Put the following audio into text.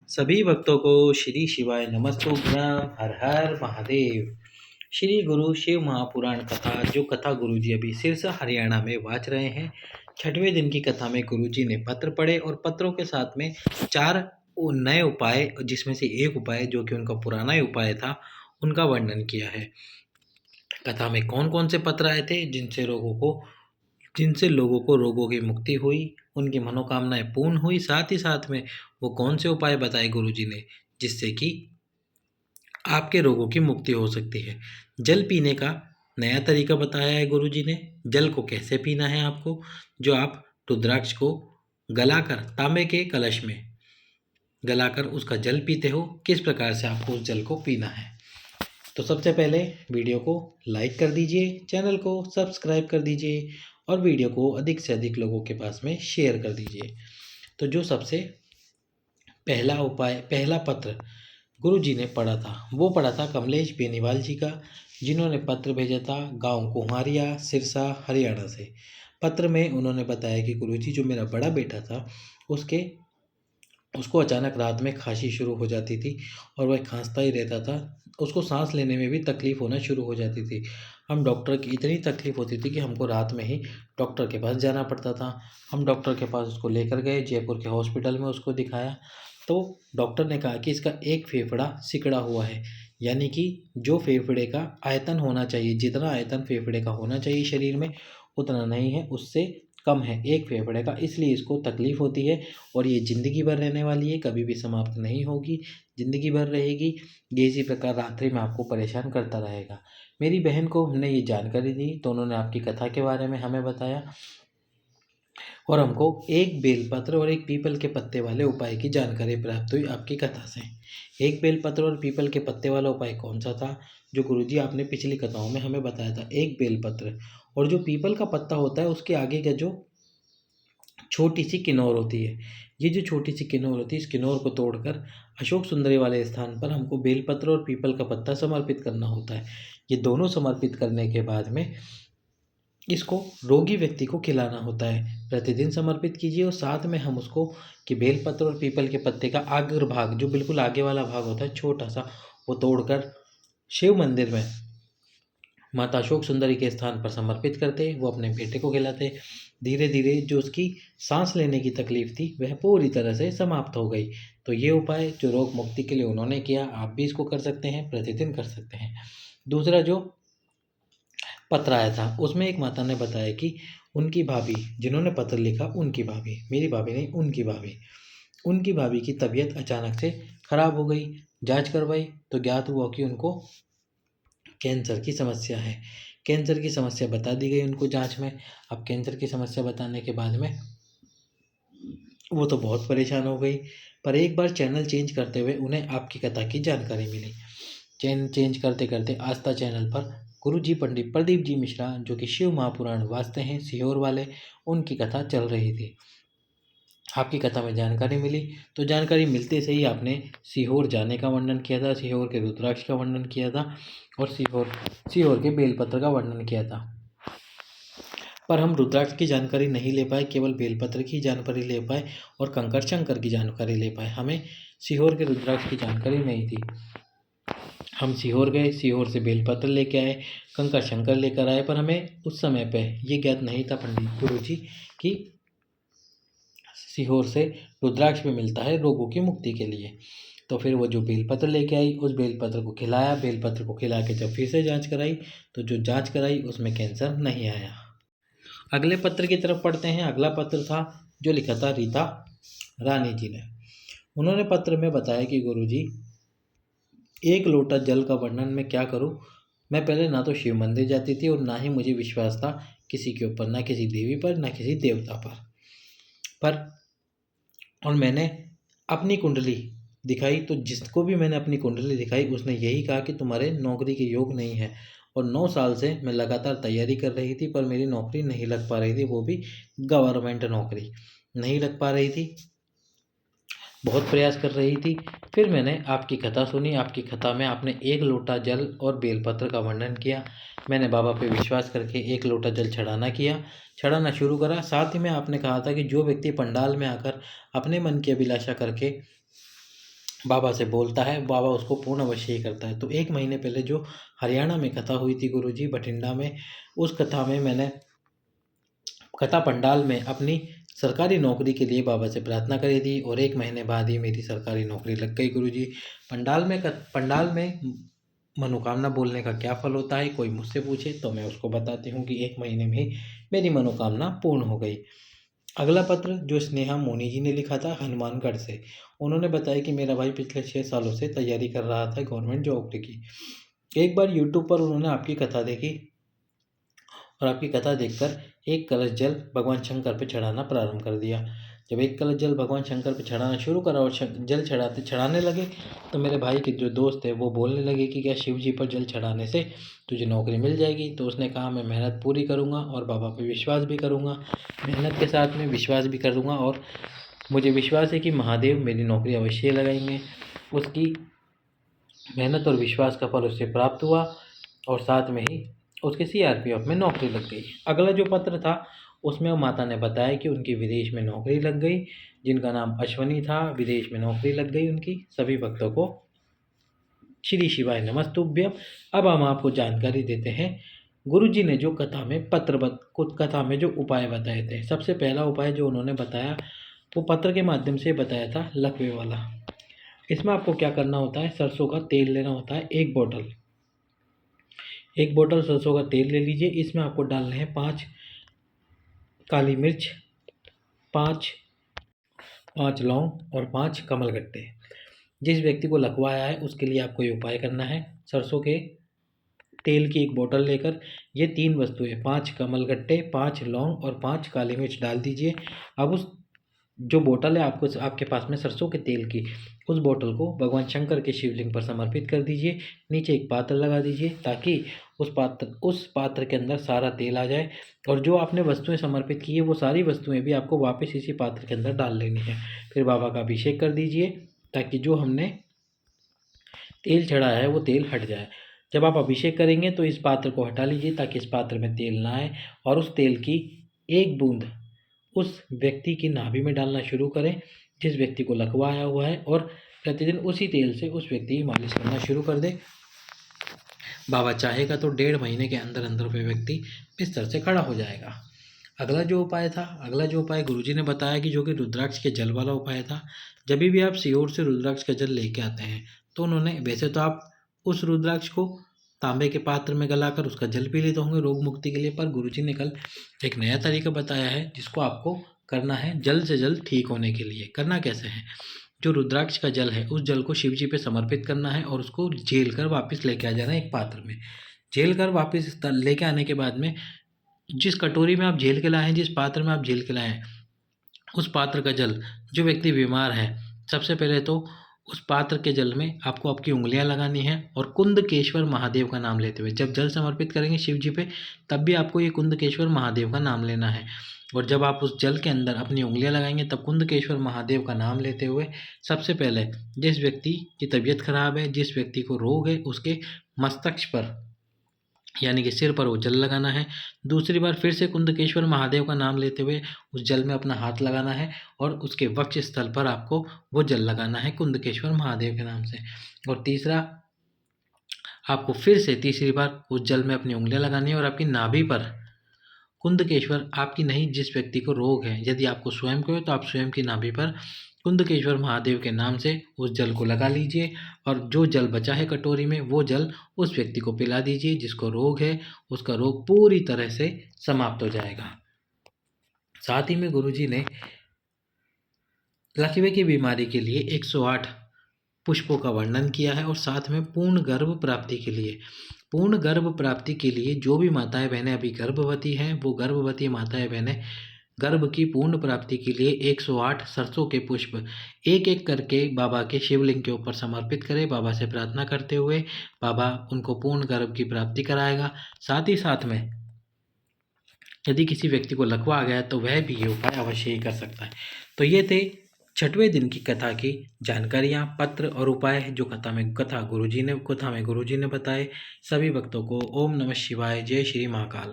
सभी भक्तों को श्री शिवाय नमस्तुभ्यं। हर हर महादेव। श्री गुरु शिव महापुराण कथा, जो कथा गुरुजी अभी सिरसा हरियाणा में वाच रहे हैं। 6वें दिन की कथा में गुरुजी ने पत्र पढ़े और पत्रों के साथ में 4 नए उपाय, जिसमें से एक उपाय जो कि उनका पुराना ही उपाय था, उनका वर्णन किया है। कथा में कौन कौन से पत्र आए थे जिनसे लोगों को रोगों की मुक्ति हुई, उनकी मनोकामनाएं पूर्ण हुई। साथ ही साथ में वो कौन से उपाय बताए गुरुजी ने जिससे कि आपके रोगों की मुक्ति हो सकती है। जल पीने का नया तरीका बताया है गुरुजी ने। जल को कैसे पीना है आपको, जो आप रुद्राक्ष को गलाकर तांबे के कलश में गलाकर उसका जल पीते हो, किस प्रकार से आपको उस जल को पीना है। तो सबसे पहले वीडियो को लाइक कर दीजिए, चैनल को सब्सक्राइब कर दीजिए और वीडियो को अधिक से अधिक लोगों के पास में शेयर कर दीजिए। तो जो सबसे पहला पत्र गुरुजी ने पढ़ा था, वो पढ़ा था कमलेश बेनीवाल जी का, जिन्होंने पत्र भेजा था गांव कुम्हारिया, सिरसा, हरियाणा से। पत्र में उन्होंने बताया कि गुरुजी, जो मेरा बड़ा बेटा था, उसको अचानक रात में खांसी शुरू हो जाती थी और वह खांसता ही रहता था। उसको सांस लेने में भी तकलीफ़ होना शुरू हो जाती थी। हम डॉक्टर की इतनी तकलीफ़ होती थी कि हमको रात में ही डॉक्टर के पास जाना पड़ता था। हम डॉक्टर के पास उसको लेकर गए, जयपुर के हॉस्पिटल में उसको दिखाया। तो डॉक्टर ने कहा कि इसका एक फेफड़ा सिकुड़ा हुआ है, यानी कि जो फेफड़े का आयतन होना चाहिए, जितना आयतन फेफड़े का होना चाहिए शरीर में, उतना नहीं है, उससे कम है एक फेफड़े का, इसलिए इसको तकलीफ़ होती है। और ये ज़िंदगी भर रहने वाली है, कभी भी समाप्त नहीं होगी, ज़िंदगी भर रहेगी। ये इसी प्रकार रात्रि में आपको परेशान करता रहेगा। मेरी बहन को हमने ये जानकारी दी तो उन्होंने आपकी कथा के बारे में हमें बताया और हमको एक बेलपत्र और एक पीपल के पत्ते वाले उपाय की जानकारी प्राप्त हुई आपकी कथा से। एक बेलपत्र और पीपल के पत्ते वाला उपाय कौन सा था, जो गुरुजी आपने पिछली कथाओं में हमें बताया था? एक बेलपत्र, और जो पीपल का पत्ता होता है उसके आगे का जो छोटी सी किन्नौर होती है, ये जो छोटी सी किन्नौर होती है, इस किन्नौर को तोड़कर अशोक सुंदरी वाले स्थान पर हमको बेलपत्र और पीपल का पत्ता समर्पित करना होता है। ये दोनों समर्पित करने के बाद में इसको रोगी व्यक्ति को खिलाना होता है। प्रतिदिन समर्पित कीजिए और साथ में हम उसको कि बेलपत्र और पीपल के पत्ते का अग्र भाग, जो बिल्कुल आगे वाला भाग होता है छोटा सा, वो तोड़कर शिव मंदिर में माता अशोक सुंदरी के स्थान पर समर्पित करते। वो अपने बेटे को खिलाते। धीरे धीरे जो उसकी सांस लेने की तकलीफ थी वह पूरी तरह से समाप्त हो गई। तो ये उपाय जो रोग मुक्ति के लिए उन्होंने किया, आप भी इसको कर सकते हैं, प्रतिदिन कर सकते हैं। दूसरा जो पत्र आया था उसमें एक माता ने बताया कि उनकी भाभी, जिन्होंने पत्र लिखा, उनकी भाभी, मेरी भाभी नहीं, उनकी भाभी की तबीयत अचानक से खराब हो गई। जांच करवाई तो ज्ञात हुआ कि उनको कैंसर की समस्या है। कैंसर की समस्या बता दी गई उनको जांच में। अब कैंसर की समस्या बताने के बाद में वो तो बहुत परेशान हो गई, पर एक बार चैनल चेंज करते हुए उन्हें आपकी कथा की जानकारी मिली। चेंज करते करते आस्था चैनल पर गुरुजी पंडित प्रदीप जी मिश्रा, जो कि शिव महापुराण वाचते हैं, सीहोर वाले, उनकी कथा चल रही थी। आपकी कथा में जानकारी मिली तो जानकारी मिलते से ही आपने सीहोर जाने का वर्णन किया था, सीहोर के रुद्राक्ष का वर्णन किया था और सीहोर के बेलपत्र का वर्णन किया था। पर हम रुद्राक्ष की जानकारी नहीं ले पाए, केवल बेलपत्र की जानकारी ले पाए और कंकर शंकर की जानकारी ले पाए। हमें सीहोर के रुद्राक्ष की जानकारी नहीं थी। हम सीहोर गए, सीहोर से बेलपत्र लेके आए, कंकर शंकर लेकर आए, पर हमें उस समय पे ये ज्ञात नहीं था पंडित गुरुजी कि सीहोर से रुद्राक्ष में मिलता है रोगों की मुक्ति के लिए। तो फिर वो जो बेलपत्र लेके आई, उस बेलपत्र को खिलाया। बेलपत्र को खिला के जब फिर से जांच कराई तो जो जांच कराई उसमें कैंसर नहीं आया। अगले पत्र की तरफ पढ़ते हैं। अगला पत्र था जो लिखा था रीता रानी जी ने। उन्होंने पत्र में बताया कि गुरुजी, एक लोटा जल का वर्णन मैं क्या करूं। मैं पहले ना तो शिव मंदिर जाती थी और ना ही मुझे विश्वास था किसी के ऊपर, ना किसी देवी पर, ना किसी देवता पर और मैंने अपनी कुंडली दिखाई तो जिसको भी मैंने अपनी कुंडली दिखाई उसने यही कहा कि तुम्हारे नौकरी के योग नहीं है। और 9 साल से मैं लगातार तैयारी कर रही थी पर मेरी नौकरी नहीं लग पा रही थी, वो भी गवर्नमेंट नौकरी नहीं लग पा रही थी। बहुत प्रयास कर रही थी। फिर मैंने आपकी कथा सुनी। आपकी कथा में आपने एक लोटा जल और बेलपत्र का वर्णन किया। मैंने बाबा पे विश्वास करके एक लोटा जल चढ़ाना शुरू करा। साथ ही में आपने कहा था कि जो व्यक्ति पंडाल में आकर अपने मन की अभिलाषा करके बाबा से बोलता है, बाबा उसको पूर्ण अवश्य ही करता है। तो 1 महीने पहले जो हरियाणा में कथा हुई थी गुरुजी बठिंडा में, उस कथा में मैंने कथा पंडाल में अपनी सरकारी नौकरी के लिए बाबा से प्रार्थना करी थी और 1 महीने बाद ही मेरी सरकारी नौकरी लग गई गुरुजी। पंडाल में मनोकामना बोलने का क्या फल होता है, कोई मुझसे पूछे तो मैं उसको बताती हूँ कि 1 महीने में ही मेरी मनोकामना पूर्ण हो गई। अगला पत्र जो स्नेहा मोनी जी ने लिखा था हनुमानगढ़ से। उन्होंने बताया कि मेरा भाई पिछले 6 सालों से तैयारी कर रहा था गवर्नमेंट जॉब की। एक बार यूट्यूब पर उन्होंने आपकी कथा देखी और आपकी कथा देखकर एक कलश जल भगवान शंकर पे चढ़ाना प्रारंभ कर दिया। जब एक कलश जल भगवान शंकर पे चढ़ाना शुरू करा और जल चढ़ाने लगे, तो मेरे भाई के जो दोस्त थे वो बोलने लगे कि क्या शिव जी पर जल चढ़ाने से तुझे नौकरी मिल जाएगी। तो उसने कहा मैं मेहनत पूरी करूँगा और बाबा पे विश्वास भी करूँगा, मेहनत के साथ में विश्वास भी करूँगा और मुझे विश्वास है कि महादेव मेरी नौकरी अवश्य लगाएंगे। उसकी मेहनत और विश्वास का फल उससे प्राप्त हुआ और साथ में ही उसके सीआरपीएफ में नौकरी लग गई। अगला जो पत्र था उसमें वो माता ने बताया कि उनकी विदेश में नौकरी लग गई, जिनका नाम अश्वनी था, विदेश में नौकरी लग गई उनकी। सभी भक्तों को श्री शिवाय नमस्तुभ्यम। अब हम आपको जानकारी देते हैं गुरुजी ने जो कथा में जो उपाय बताए थे। सबसे पहला उपाय जो उन्होंने बताया वो पत्र के माध्यम से बताया था लकवे वाला। इसमें आपको क्या करना होता है, सरसों का तेल लेना होता है 1 बोतल सरसों का तेल ले लीजिए। इसमें आपको डालने हैं 5 काली मिर्च, 5 लौंग और 5 कमलगट्टे। जिस व्यक्ति को लकवा आया है उसके लिए आपको ये उपाय करना है। सरसों के तेल की 1 बोतल लेकर ये 3 वस्तुएं 5 कमलगट्टे, 5 लौंग और 5 काली मिर्च डाल दीजिए। अब उस जो बोतल है आपके पास में सरसों के तेल की, उस बोतल को भगवान शंकर के शिवलिंग पर समर्पित कर दीजिए। नीचे एक पात्र लगा दीजिए ताकि उस पात्र के अंदर सारा तेल आ जाए और जो आपने वस्तुएं समर्पित की है वो सारी वस्तुएं भी आपको वापस इसी पात्र के अंदर डाल लेनी है। फिर बाबा का अभिषेक कर दीजिए ताकि जो हमने तेल चढ़ाया है वो तेल हट जाए। जब आप अभिषेक करेंगे तो इस पात्र को हटा लीजिए ताकि इस पात्र में तेल ना आए और उस तेल की 1 बूंद उस व्यक्ति की नाभि में डालना शुरू करें जिस व्यक्ति को लकवा आया हुआ है और प्रतिदिन उसी तेल से उस व्यक्ति की मालिश करना शुरू कर दे। बाबा चाहेगा तो 1.5 महीने के अंदर अंदर वह व्यक्ति बिस्तर से खड़ा हो जाएगा। अगला जो उपाय गुरुजी ने बताया कि जो कि रुद्राक्ष के जल वाला उपाय था। जब भी आप सीहोर से रुद्राक्ष का जल लेके आते हैं तो उन्होंने, वैसे तो आप उस रुद्राक्ष को तांबे के पात्र में गलाकर उसका जल पी लेते होंगे रोग मुक्ति के लिए, पर गुरुजी ने कल एक नया तरीका बताया है जिसको आपको करना है जल्द से जल्द ठीक होने के लिए। करना कैसे है, जो रुद्राक्ष का जल है उस जल को शिव जी पे समर्पित करना है और उसको झेल कर वापस लेके आ जाना है एक पात्र में। झेल कर वापस लेके आने के बाद में जिस कटोरी में आप झेल के लाए हैं, जिस पात्र में आप झेल के लाए हैं, उस पात्र का जल, जो व्यक्ति बीमार है, सबसे पहले तो उस पात्र के जल में आपको आपकी उंगलियां लगानी है और कुंदकेश्वर महादेव का नाम लेते हुए, जब जल समर्पित करेंगे शिव जी पे तब भी आपको ये कुंदकेश्वर महादेव का नाम लेना है। और जब आप उस जल के अंदर अपनी उंगलियां लगाएंगे तब कुंदकेश्वर महादेव का नाम लेते हुए सबसे पहले जिस व्यक्ति की तबीयत खराब है, जिस व्यक्ति को रोग है, उसके मस्तक पर यानी कि सिर पर वो जल लगाना है। दूसरी बार फिर से कुंदकेश्वर महादेव का नाम लेते हुए उस जल में अपना हाथ लगाना है और उसके वक्ष स्थल पर आपको वो जल लगाना है कुंदकेश्वर महादेव के नाम से। और तीसरा, आपको फिर से तीसरी बार उस जल में अपनी उंगलियां लगानी है और आपकी नाभि पर कुंदकेश्वर, आपकी नहीं, जिस व्यक्ति को रोग है, यदि आपको स्वयं को है तो आप स्वयं की नाभि पर कुंदकेश्वर महादेव के नाम से उस जल को लगा लीजिए और जो जल बचा है कटोरी में वो जल उस व्यक्ति को पिला दीजिए जिसको रोग है। उसका रोग पूरी तरह से समाप्त हो जाएगा। साथ ही में गुरुजी ने लकवे की बीमारी के लिए 108 पुष्पों का वर्णन किया है और साथ में पूर्ण गर्भ प्राप्ति के लिए जो भी माताएं बहनें अभी गर्भवती हैं, वो गर्भवती माताएं बहनें गर्भ की पूर्ण प्राप्ति के लिए 108 सरसों के पुष्प एक एक करके बाबा के शिवलिंग के ऊपर समर्पित करें, बाबा से प्रार्थना करते हुए। बाबा उनको पूर्ण गर्भ की प्राप्ति कराएगा। साथ ही साथ में यदि किसी व्यक्ति को लकवा आ गया तो वह भी ये उपाय अवश्य ही कर सकता है। तो ये थे 6वें दिन की कथा की जानकारियाँ, पत्र और उपाय जो कथा में गुरुजी ने बताए। सभी भक्तों को ओम नमः शिवाय, जय श्री महाकाल।